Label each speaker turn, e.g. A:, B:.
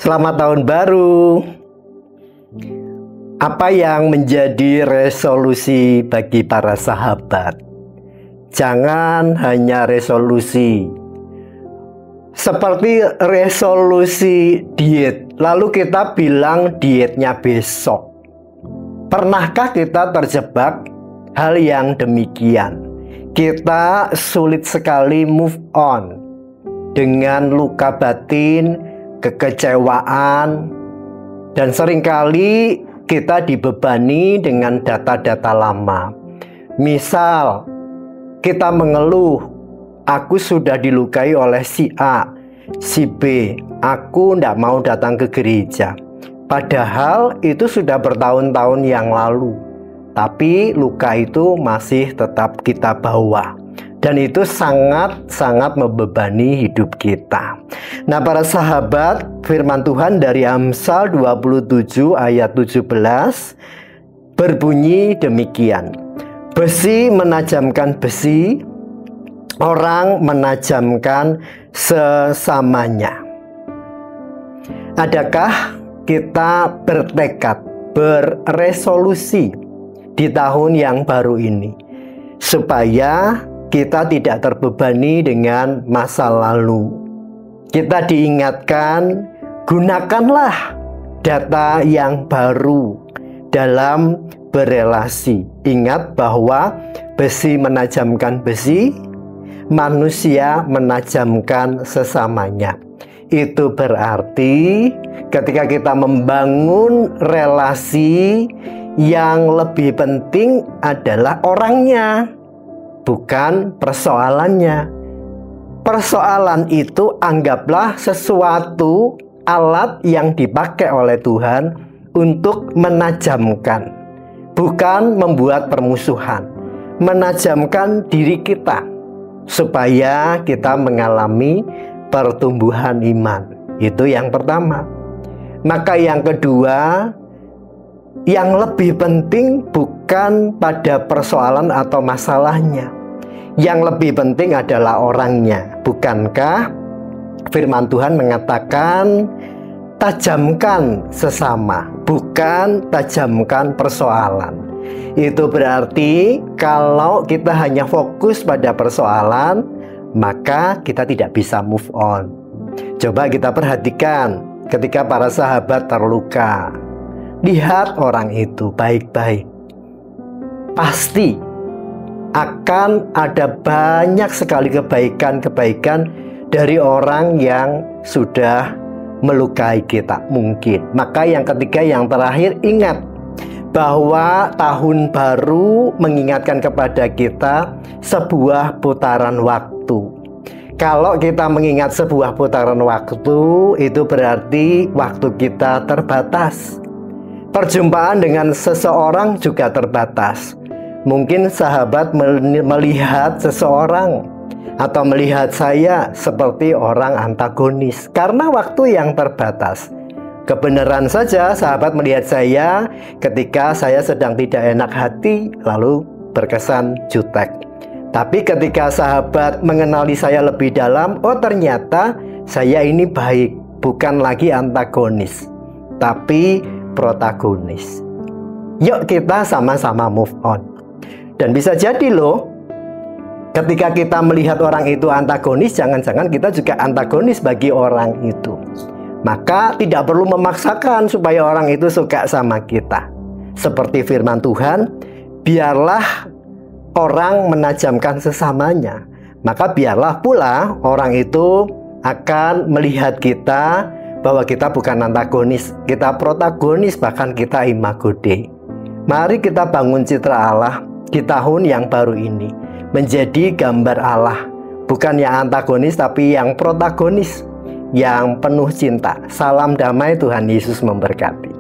A: Selamat tahun baru. Apa yang menjadi resolusi bagi para sahabat? Jangan hanya resolusi seperti resolusi diet, lalu kita bilang dietnya besok. Pernahkah kita terjebak hal yang demikian? Kita sulit sekali move on dengan luka batin, kekecewaan, dan seringkali kita dibebani dengan data-data lama. Misal, kita mengeluh, aku sudah dilukai oleh si A, si B, aku tidak mau datang ke gereja. Padahal itu sudah bertahun-tahun yang lalu, tapi luka itu masih tetap kita bawa. Dan itu sangat-sangat membebani hidup kita. Nah, para sahabat, firman Tuhan dari Amsal 27 ayat 17 berbunyi demikian. Besi menajamkan besi, orang menajamkan sesamanya. Adakah kita bertekad, berresolusi di tahun yang baru ini supaya kita tidak terbebani dengan masa lalu? Kita diingatkan, gunakanlah data yang baru dalam berelasi. Ingat bahwa besi menajamkan besi, manusia menajamkan sesamanya. Itu berarti ketika kita membangun relasi, yang lebih penting adalah orangnya, bukan persoalannya. Persoalan itu anggaplah sesuatu alat yang dipakai oleh Tuhan untuk menajamkan, bukan membuat permusuhan. Menajamkan diri kita supaya kita mengalami pertumbuhan iman. Itu yang pertama. Maka yang kedua, yang lebih penting bukan pada persoalan atau masalahnya. Yang lebih penting adalah orangnya. Bukankah firman Tuhan mengatakan, tajamkan sesama, bukan tajamkan persoalan. Itu berarti kalau kita hanya fokus pada persoalan, maka kita tidak bisa move on. Coba kita perhatikan ketika para sahabat terluka. Lihat orang itu baik-baik. Pasti akan ada banyak sekali kebaikan-kebaikan dari orang yang sudah melukai kita mungkin. Maka yang ketiga, yang terakhir, ingat bahwa tahun baru mengingatkan kepada kita sebuah putaran waktu. Kalau kita mengingat sebuah putaran waktu, itu berarti waktu kita terbatas. Perjumpaan dengan seseorang juga terbatas. Mungkin sahabat melihat seseorang atau melihat saya seperti orang antagonis karena waktu yang terbatas. Kebenaran saja sahabat melihat saya ketika saya sedang tidak enak hati, lalu berkesan jutek. Tapi ketika sahabat mengenali saya lebih dalam, oh ternyata saya ini baik, bukan lagi antagonis, tapi protagonis. Yuk kita sama-sama move on. Dan bisa jadi loh, ketika kita melihat orang itu antagonis, jangan-jangan kita juga antagonis bagi orang itu. Maka tidak perlu memaksakan supaya orang itu suka sama kita. Seperti firman Tuhan, biarlah orang menajamkan sesamanya. Maka biarlah pula orang itu akan melihat kita bahwa kita bukan antagonis, kita protagonis, bahkan kita imago Dei. Mari kita bangun citra Allah di tahun yang baru ini, menjadi gambar Allah, bukan yang antagonis tapi yang protagonis, yang penuh cinta. Salam damai, Tuhan Yesus memberkati.